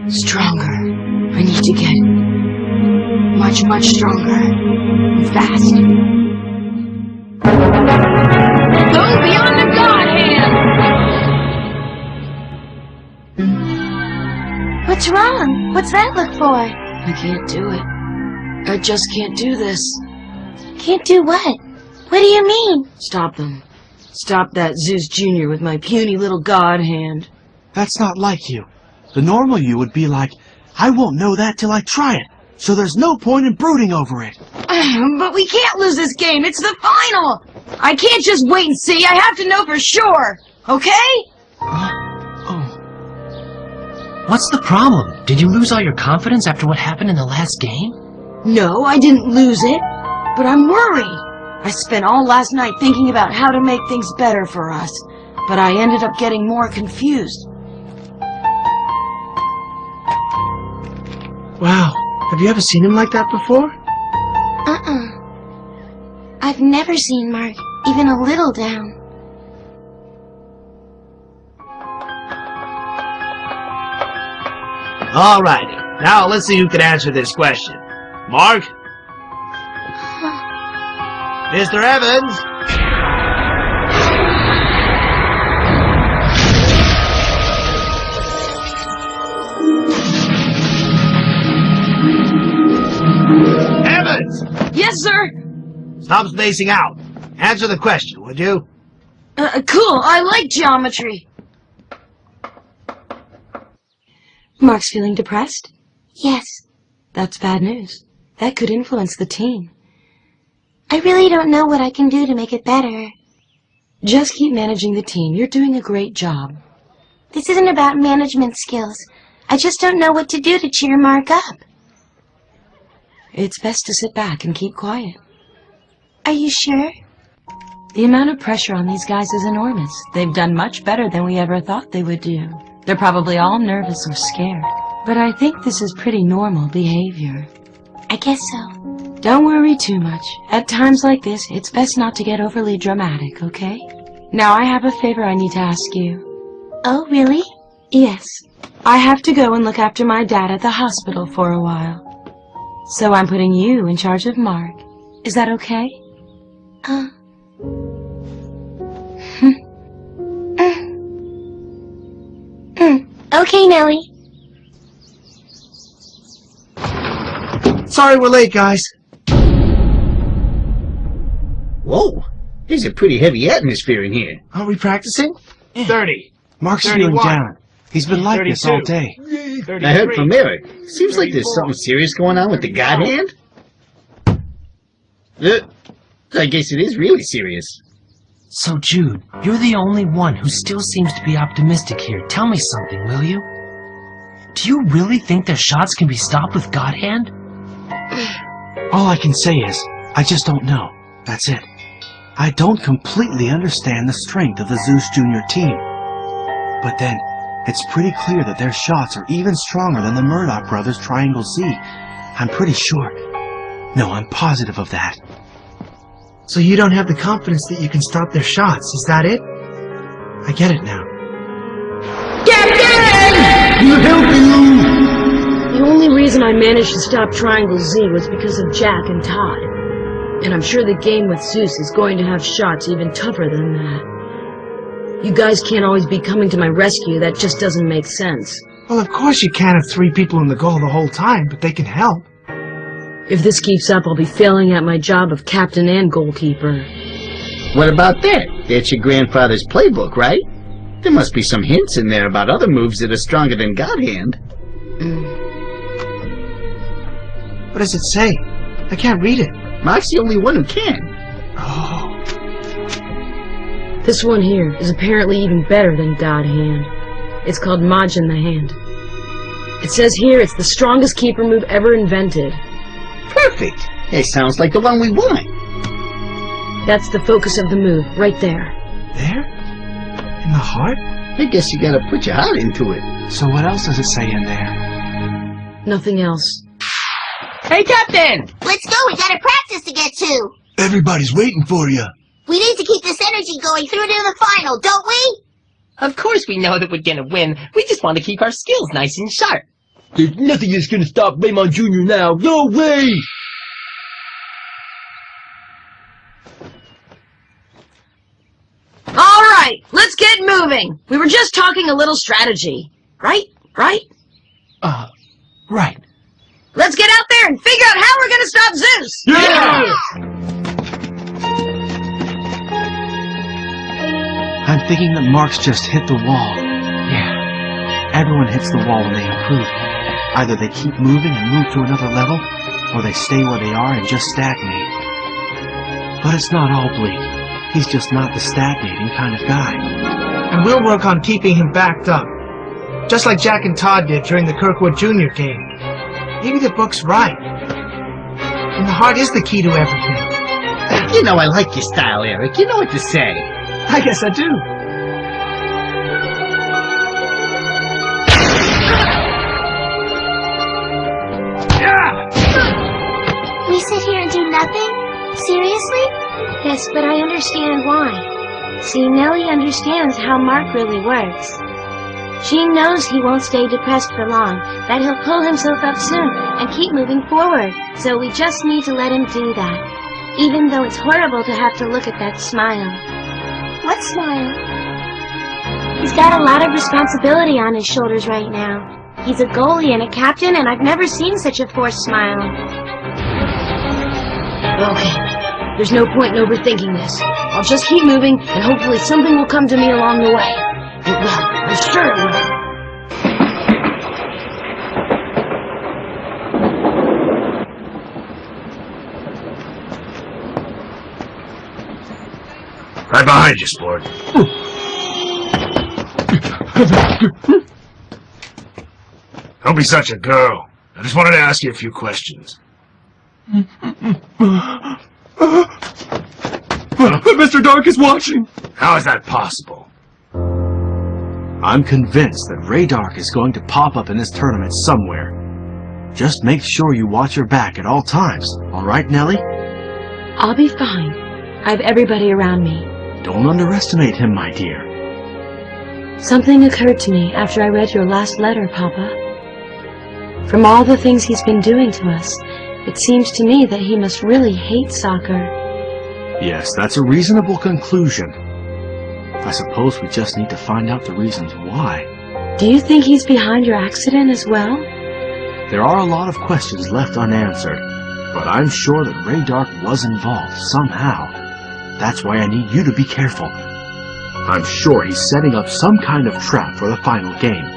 Stronger. I need to get much, much stronger. Fast. Go beyond the God hand! What's wrong? What's that look for? I can't do it. I just can't do this. Can't do what? What do you mean? Stop them. Stop that Zeus Jr. with my puny little God hand. That's not like you. The normal you would be like, I won't know that till I try it, so there's no point in brooding over it. But we can't lose this game. It's the final. I can't just wait and see. I have to know for sure. Okay? Oh. What's the problem? Did you lose all your confidence after what happened in the last game? No, I didn't lose it. But I'm worried. I spent all last night thinking about how to make things better for us. But I ended up getting more confused. Wow. Have you ever seen him like that before? I've never seen Mark even a little down. Alrighty, now let's see who can answer this question. Mark? Mr. Evans? Evans! Yes, sir. Stop spacing out. Answer the question, would you? Cool. I like geometry. Mark's feeling depressed? Yes. That's bad news. That could influence the team. I really don't know what I can do to make it better. Just keep managing the team. You're doing a great job. This isn't about management skills. I just don't know what to do to cheer Mark up. It's best to sit back and keep quiet. Are you sure? The amount of pressure on these guys is enormous. They've done much better than we ever thought they would do. They're probably all nervous or scared. But I think this is pretty normal behavior. I guess so. Don't worry too much. At times like this, it's best not to get overly dramatic, okay? Now I have a favor I need to ask you. Oh, really? Yes. I have to go and look after my dad at the hospital for a while. So I'm putting you in charge of Mark. Is that okay? Okay, Nellie. Sorry we're late, guys. Whoa, there's a pretty heavy atmosphere in here. Aren't we practicing? 30. Mark's 31. feeling down. He's been like this all day. 33. I heard from Eric. Seems like there's something serious going on with the God Hand. I guess it is really serious. So, Jude, you're the only one who still seems to be optimistic here. Tell me something, will you? Do you really think their shots can be stopped with God Hand? All I can say is, I just don't know. That's it. I don't completely understand the strength of the Zeus Jr. team. But then, it's pretty clear that their shots are even stronger than the Murdoch brothers' Triangle Z. I'm pretty sure. No, I'm positive of that. So you don't have the confidence that you can stop their shots, is that it? I get it now. Captain! You're helping! The only reason I managed to stop Triangle Z was because of Jack and Todd. And I'm sure the game with Zeus is going to have shots even tougher than that. You guys can't always be coming to my rescue. That just doesn't make sense. Well, of course you can't have 3 people in the goal the whole time, but they can help. If this keeps up, I'll be failing at my job of captain and goalkeeper. What about that? That's your grandfather's playbook, right? There must be some hints in there about other moves that are stronger than God Hand. What does it say? I can't read it. Mark's the only one who can. Oh. This one here is apparently even better than God Hand. It's called Majin the Hand. It says here it's the strongest keeper move ever invented. Perfect. That sounds like the one we want. That's the focus of the move, right there. There? In the heart? I guess you gotta put your heart into it. So what else does it say in there? Nothing else. Hey, Captain! Let's go, we got a practice to get to. Everybody's waiting for you. We need to keep this energy going through to the final, don't we? Of course we know that we're gonna win. We just want to keep our skills nice and sharp. There's nothing that's gonna stop Raymond Jr. now. No way! Alright, let's get moving. We were just talking a little strategy. Right? Right. Let's get out there and figure out how we're gonna stop Zeus! Yeah! I'm thinking that Mark's just hit the wall. Yeah. Everyone hits the wall when they improve. Either they keep moving and move to another level, or they stay where they are and just stagnate. But it's not all bleak. He's just not the stagnating kind of guy. And we'll work on keeping him backed up. Just like Jack and Todd did during the Kirkwood Jr. game. Maybe the book's right. And the heart is the key to everything. You know I like your style, Eric. You know what to say. I guess I do. We sit here and do nothing? Seriously? Yes, but I understand why. See, Nellie understands how Mark really works. She knows he won't stay depressed for long, that he'll pull himself up soon and keep moving forward. So we just need to let him do that. Even though it's horrible to have to look at that smile. What smile? He's got a lot of responsibility on his shoulders right now. He's a goalie and a captain, and I've never seen such a forced smile. Okay, there's no point in overthinking this. I'll just keep moving, and hopefully something will come to me along the way. It will. I'm sure it will. Right behind you, sport. Don't be such a girl. I just wanted to ask you a few questions. Mr. Dark is watching! How is that possible? I'm convinced that Ray Dark is going to pop up in this tournament somewhere. Just make sure you watch your back at all times, alright, Nellie? I'll be fine. I have everybody around me. Don't underestimate him, my dear. Something occurred to me after I read your last letter, Papa. From all the things he's been doing to us, it seems to me that he must really hate soccer. Yes, that's a reasonable conclusion. I suppose we just need to find out the reasons why. Do you think he's behind your accident as well? There are a lot of questions left unanswered, but I'm sure that Ray Dark was involved somehow. That's why I need you to be careful. I'm sure he's setting up some kind of trap for the final game,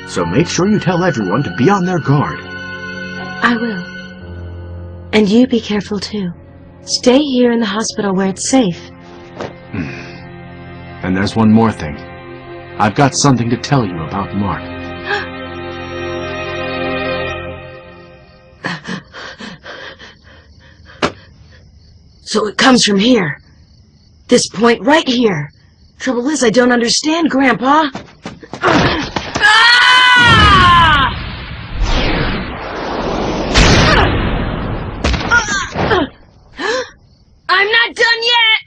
so make sure you tell everyone to be on their guard. I will. And you be careful too. Stay here in the hospital where it's safe. And there's one more thing. I've got something to tell you about Mark. So it comes from here. This point right here. Trouble is, I don't understand, Grandpa. I'm not done yet!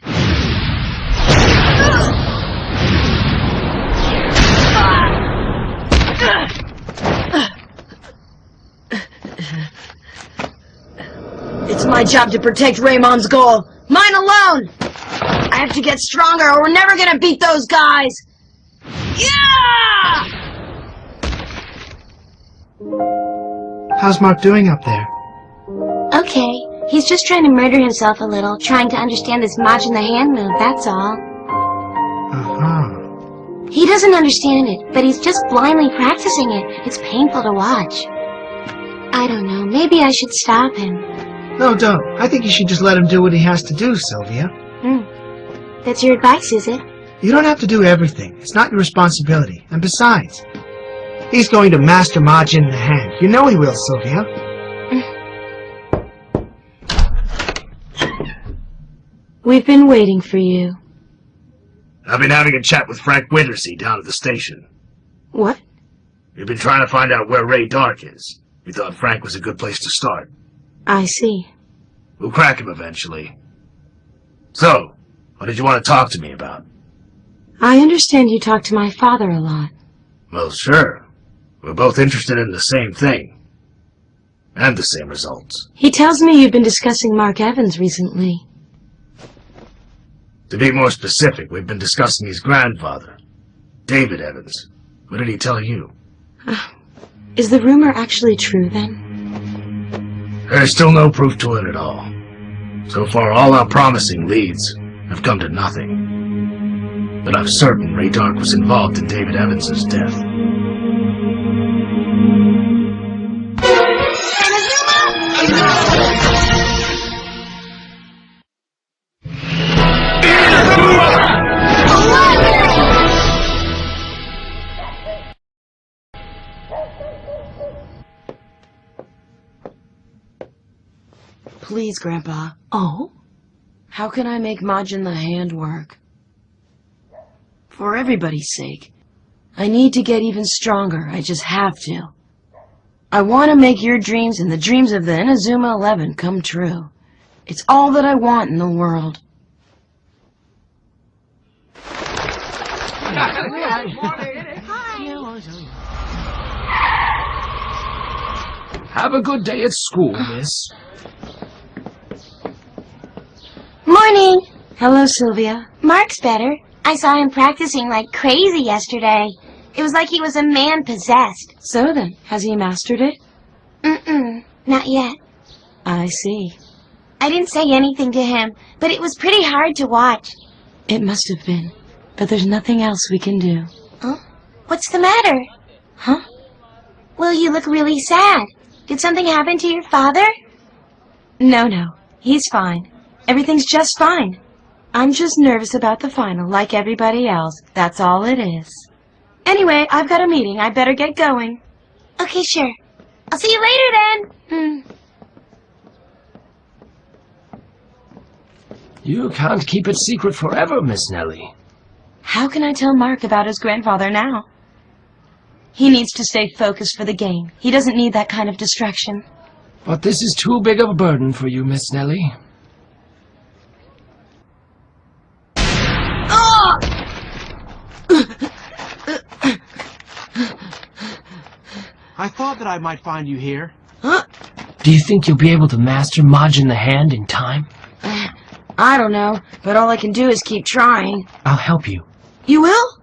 It's my job to protect Raymond's goal. Mine alone! I have to get stronger or we're never gonna beat those guys! Yeah! How's Mark doing up there? Okay, he's just trying to murder himself a little, trying to understand this Majin the Hand move, that's all. Uh-huh. He doesn't understand it, but he's just blindly practicing it. It's painful to watch. I don't know, maybe I should stop him. No, don't. I think you should just let him do what he has to do, Sylvia. That's your advice, is it? You don't have to do everything. It's not your responsibility. And besides, he's going to master Majin the Hand. You know he will, Sylvia. We've been waiting for you. I've been having a chat with Frank Wintersea down at the station. What? We've been trying to find out where Ray Dark is. We thought Frank was a good place to start. I see. We'll crack him eventually. So, what did you want to talk to me about? I understand you talk to my father a lot. Well, sure. We're both interested in the same thing. And the same results. He tells me you've been discussing Mark Evans recently. To be more specific, we've been discussing his grandfather, David Evans. What did he tell you? Is the rumor actually true, then? There's still no proof to it at all. So far, all our promising leads have come to nothing. But I'm certain Ray Dark was involved in David Evans's death. Please, Grandpa. Oh? How can I make Majin the Hand work? For everybody's sake. I need to get even stronger. I just have to. I want to make your dreams and the dreams of the Inazuma 11 come true. It's all that I want in the world. Have a good day at school, miss. Morning. Hello, Sylvia. Mark's better. I saw him practicing like crazy yesterday. It was like he was a man possessed. So then, has he mastered it? Not yet. I see. I didn't say anything to him, but it was pretty hard to watch. It must have been. But there's nothing else we can do. Huh? What's the matter? Huh? Well, you look really sad. Did something happen to your father? No. He's fine. Everything's just fine. I'm just nervous about the final, like everybody else. That's all it is. Anyway, I've got a meeting. I better get going. Okay, sure. I'll see you later then. You can't keep it secret forever, Miss Nellie. How can I tell Mark about his grandfather now? He needs to stay focused for the game. He doesn't need that kind of distraction. But this is too big of a burden for you, Miss Nellie. I thought that I might find you here. Do you think you'll be able to master Majin the Hand in time? I don't know, but all I can do is keep trying. I'll help you. You will?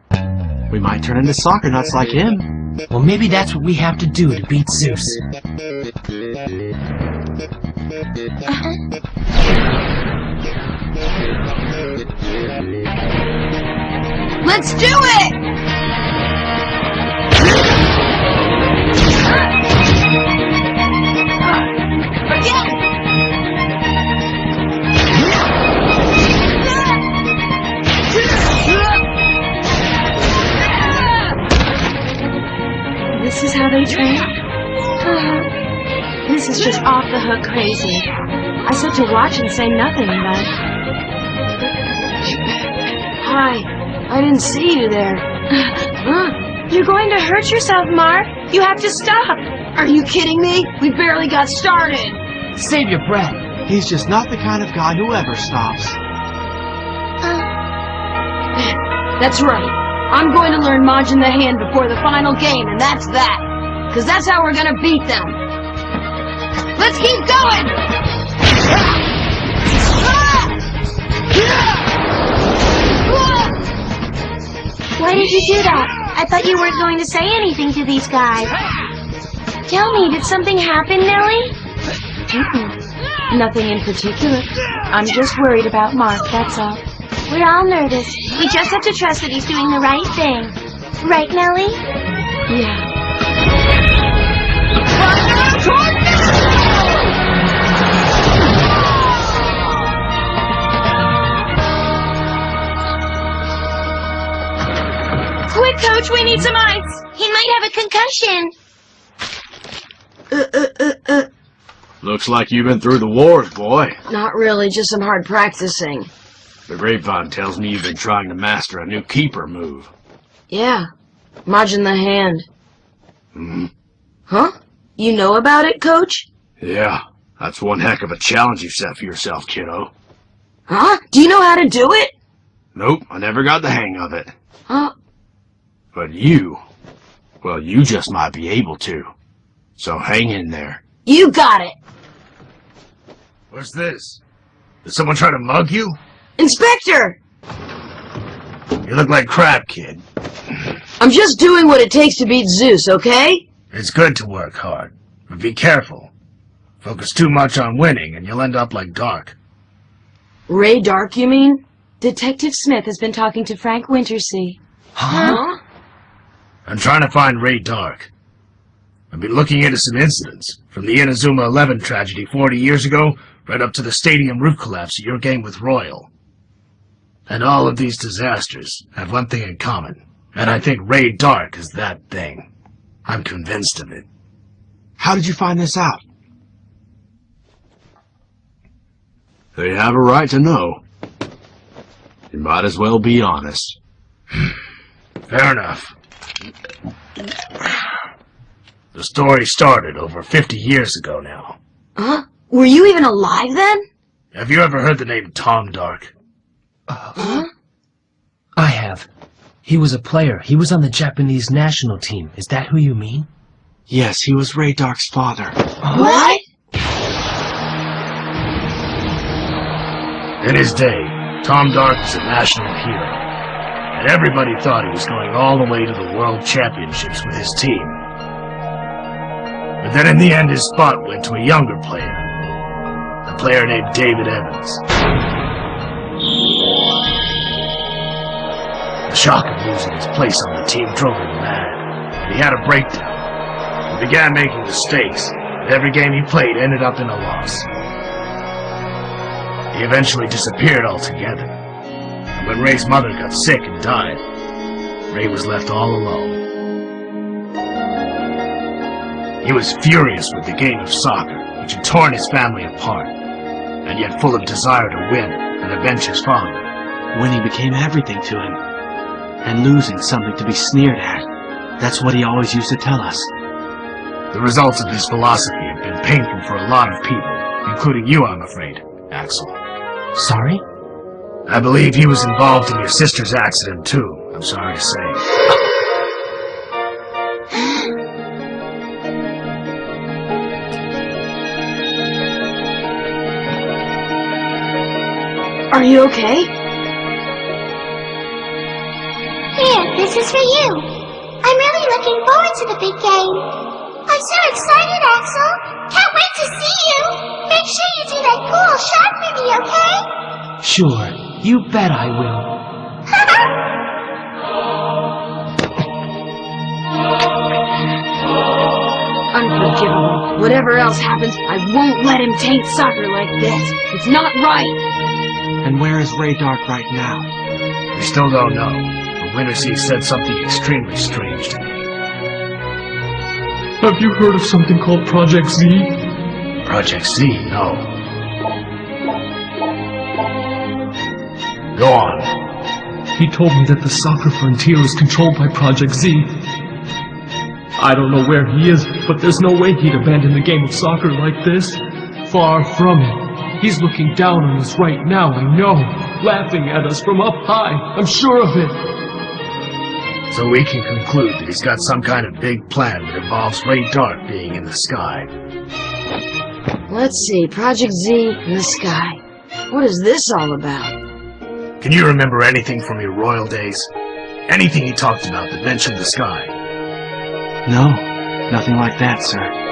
We might turn into soccer nuts like him. Well, maybe that's what we have to do to beat Zeus. Let's do it! This is how they train? This is just off the hook crazy. I said to watch and say nothing, but... Hi, I didn't see you there. You're going to hurt yourself, Mark. You have to stop. Are you kidding me? We barely got started. Save your breath. He's just not the kind of guy who ever stops. That's right. I'm going to learn Majin the Hand before the final game, and that's that. Because that's how we're going to beat them. Let's keep going! Why did you do that? I thought you weren't going to say anything to these guys. Tell me, did something happen, Nellie? Nothing in particular. I'm just worried about Mark, that's all. We're all nervous. We just have to trust that he's doing the right thing. Right, Nellie? Yeah. Quick, Coach, we need some ice. He might have a concussion. Looks like you've been through the wars, boy. Not really, just some hard practicing. The grapevine tells me you've been trying to master a new keeper move. Yeah. Majin the Hand. Hmm? Huh? You know about it, Coach? Yeah, that's one heck of a challenge you've set for yourself, kiddo. Huh? Do you know how to do it? Nope, I never got the hang of it. Huh? But you Well, you just might be able to. So hang in there. You got it! What's this? Did someone try to mug you? Inspector! You look like crap, kid. I'm just doing what it takes to beat Zeus, okay? It's good to work hard, but be careful. Focus too much on winning and you'll end up like Dark. Ray Dark, you mean? Detective Smith has been talking to Frank Wintersea. Huh? I'm trying to find Ray Dark. I've been looking into some incidents, from the Inazuma 11 tragedy 40 years ago, right up to the stadium roof collapse at your game with Royal. And all of these disasters have one thing in common, and I think Ray Dark is that thing. I'm convinced of it. How did you find this out? They have a right to know. You might as well be honest. Fair enough. The story started over 50 years ago now. Huh? Were you even alive then? Have you ever heard the name Tom Dark? Huh? I have. He was a player. He was on the Japanese national team. Is that who you mean? Yes, he was Ray Dark's father. What? In his day, Tom Dark was a national hero, and everybody thought he was going all the way to the World Championships with his team. But then in the end, his spot went to a younger player, a player named David Evans. The shock of losing his place on the team drove him mad. He had a breakdown. He began making mistakes, and every game he played ended up in a loss. He eventually disappeared altogether, and when Ray's mother got sick and died, Ray was left all alone. He was furious with the game of soccer, which had torn his family apart, and yet full of desire to win and avenge his father. Winning became everything to him, and losing something to be sneered at. That's what he always used to tell us. The results of his philosophy have been painful for a lot of people, including you, I'm afraid, Axel. Sorry? I believe he was involved in your sister's accident, too, I'm sorry to say. Are you okay? Here, this is for you. I'm really looking forward to the big game. I'm so excited, Axel. Can't wait to see you. Make sure you do that cool shot for me, okay? Sure. You bet I will. Unforgivable. Whatever else happens, I won't let him taint soccer like this. It's not right. And where is Ray Dark right now? We still don't know, but Wintersea said something extremely strange to me. Have you heard of something called Project Z? Project Z? No. Go on. He told me that the soccer frontier is controlled by Project Z. I don't know where he is, but there's no way he'd abandon the game of soccer like this. Far from it. He's looking down on us right now, I know. Laughing at us from up high. I'm sure of it. So we can conclude that he's got some kind of big plan that involves Ray Dark being in the sky. Let's see, Project Z in the sky. What is this all about? Can you remember anything from your Royal days? Anything he talked about that mentioned the sky? No, nothing like that, sir.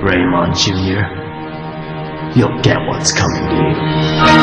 Raymond Jr., you'll get what's coming to you.